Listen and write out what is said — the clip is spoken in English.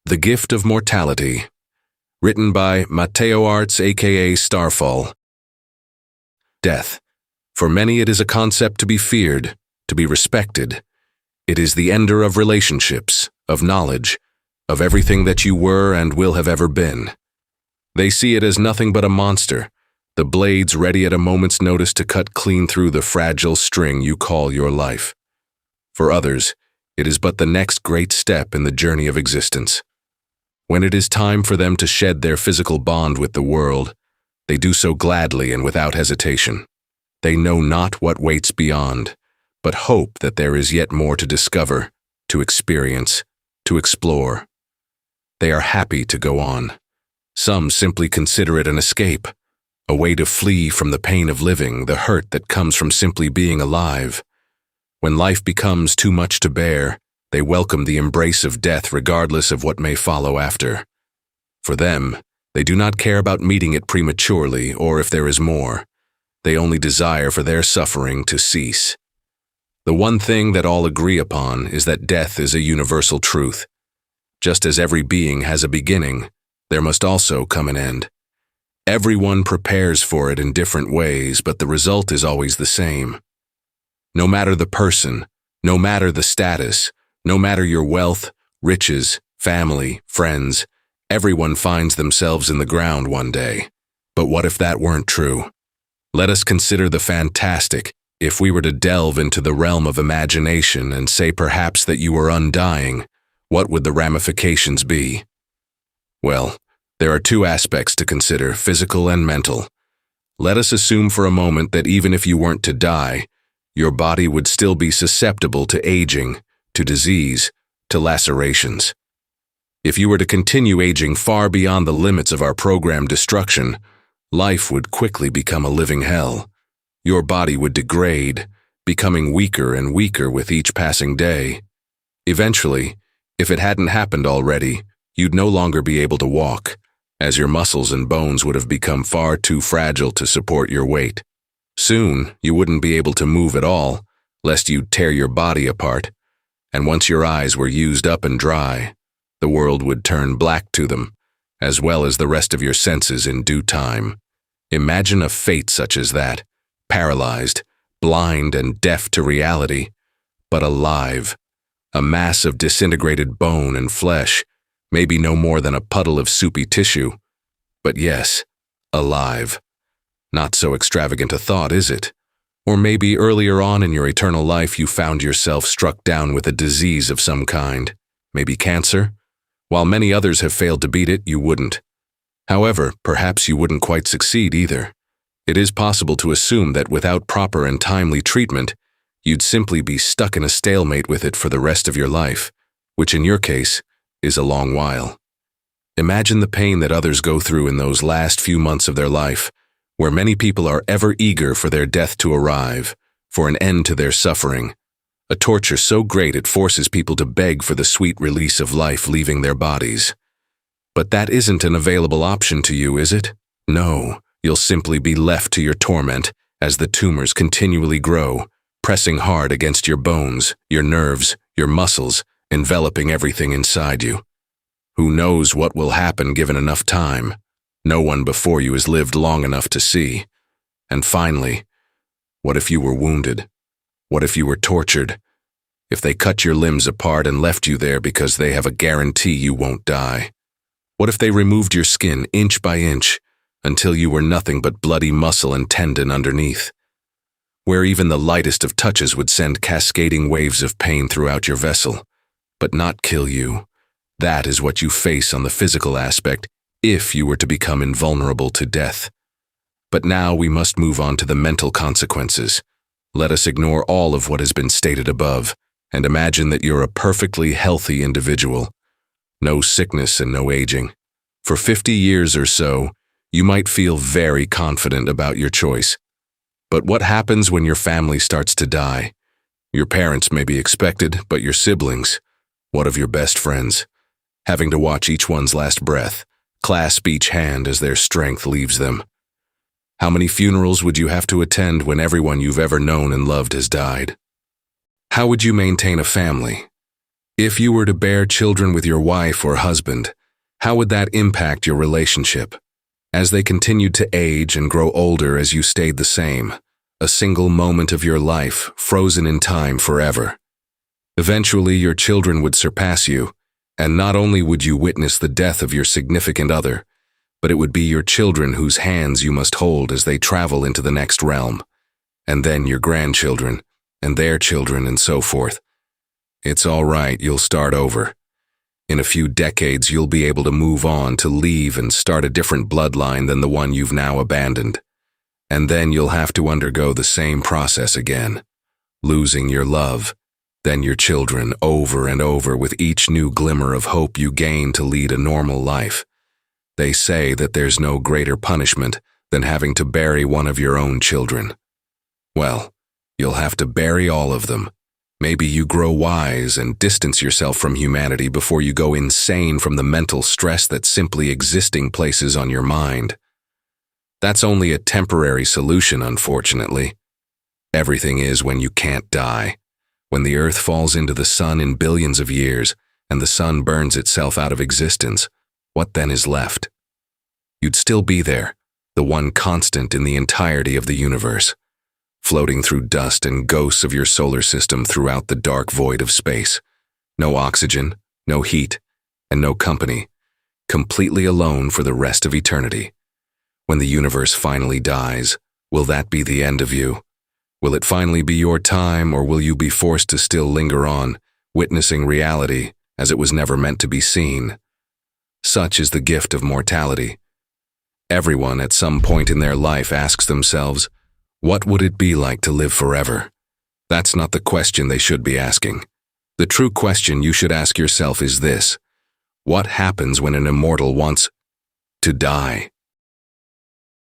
The Gift of Mortality, written by Matteoarts aka Starfall. Death. For many it is a concept to be feared, to be respected. It is the ender of relationships, of knowledge, of everything that you were and will have ever been. They see it as nothing but a monster, the blades ready at a moment's notice to cut clean through the fragile string you call your life. For others, it is but the next great step in the journey of existence. When it is time for them to shed their physical bond with the world, they do so gladly and without hesitation. They know not what waits beyond, but hope that there is yet more to discover, to experience, to explore. They are happy to go on. Some simply consider it an escape, a way to flee from the pain of living, the hurt that comes from simply being alive. When life becomes too much to bear, they welcome the embrace of death regardless of what may follow after. For them, they do not care about meeting it prematurely or if there is more. They only desire for their suffering to cease. The one thing that all agree upon is that death is a universal truth. Just as every being has a beginning, there must also come an end. Everyone prepares for it in different ways, but the result is always the same. No matter the person, no matter the status, no matter your wealth, riches, family, friends, everyone finds themselves in the ground one day. But what if that weren't true? Let us consider the fantastic. If we were to delve into the realm of imagination and say perhaps that you were undying, what would the ramifications be? Well, there are two aspects to consider, physical and mental. Let us assume for a moment that even if you weren't to die, your body would still be susceptible to aging, to disease, to lacerations. If you were to continue aging far beyond the limits of our programmed destruction, life would quickly become a living hell. Your body would degrade, becoming weaker and weaker with each passing day. Eventually, if it hadn't happened already, you'd no longer be able to walk, as your muscles and bones would have become far too fragile to support your weight. Soon, you wouldn't be able to move at all, lest you'd tear your body apart. And once your eyes were used up and dry, the world would turn black to them, as well as the rest of your senses in due time. Imagine a fate such as that, paralyzed, blind and deaf to reality, but alive, a mass of disintegrated bone and flesh, maybe no more than a puddle of soupy tissue, but yes, alive. Not so extravagant a thought, is it? Or maybe earlier on in your eternal life you found yourself struck down with a disease of some kind, maybe cancer? While many others have failed to beat it, you wouldn't. However, perhaps you wouldn't quite succeed either. It is possible to assume that without proper and timely treatment, you'd simply be stuck in a stalemate with it for the rest of your life, which in your case is a long while. Imagine the pain that others go through in those last few months of their life, where many people are ever eager for their death to arrive, for an end to their suffering, a torture so great it forces people to beg for the sweet release of life leaving their bodies. But that isn't an available option to you, is it? No, you'll simply be left to your torment as the tumors continually grow, pressing hard against your bones, your nerves, your muscles, enveloping everything inside you. Who knows what will happen given enough time? No one before you has lived long enough to see. And finally, what if you were wounded? What if you were tortured? If they cut your limbs apart and left you there because they have a guarantee you won't die? What if they removed your skin inch by inch until you were nothing but bloody muscle and tendon underneath? Where even the lightest of touches would send cascading waves of pain throughout your vessel, but not kill you. That is what you face on the physical aspect if you were to become invulnerable to death. But now we must move on to the mental consequences. Let us ignore all of what has been stated above and imagine that you're a perfectly healthy individual. No sickness and no aging. For 50 years or so, you might feel very confident about your choice. But what happens when your family starts to die? Your parents may be expected, but your siblings? What of your best friends? Having to watch each one's last breath, clasp each hand as their strength leaves them. How many funerals would you have to attend when everyone you've ever known and loved has died? How would you maintain a family? If you were to bear children with your wife or husband, how would that impact your relationship? As they continued to age and grow older as you stayed the same, a single moment of your life frozen in time forever. Eventually, your children would surpass you, and not only would you witness the death of your significant other, but it would be your children whose hands you must hold as they travel into the next realm, and then your grandchildren, and their children, and so forth. It's all right, you'll start over. In a few decades, you'll be able to move on, to leave and start a different bloodline than the one you've now abandoned. And then you'll have to undergo the same process again, losing your love, then your children, over and over, with each new glimmer of hope you gain to lead a normal life. They say that there's no greater punishment than having to bury one of your own children. Well, you'll have to bury all of them. Maybe you grow wise and distance yourself from humanity before you go insane from the mental stress that simply existing places on your mind. That's only a temporary solution, unfortunately. Everything is when you can't die. When the earth falls into the sun in billions of years, and the sun burns itself out of existence, what then is left? You'd still be there, the one constant in the entirety of the universe, floating through dust and ghosts of your solar system throughout the dark void of space. No oxygen, no heat, and no company, completely alone for the rest of eternity. When the universe finally dies, will that be the end of you? Will it finally be your time, or will you be forced to still linger on, witnessing reality as it was never meant to be seen? Such is the gift of mortality. Everyone at some point in their life asks themselves, what would it be like to live forever? That's not the question they should be asking. The true question you should ask yourself is this: what happens when an immortal wants to die?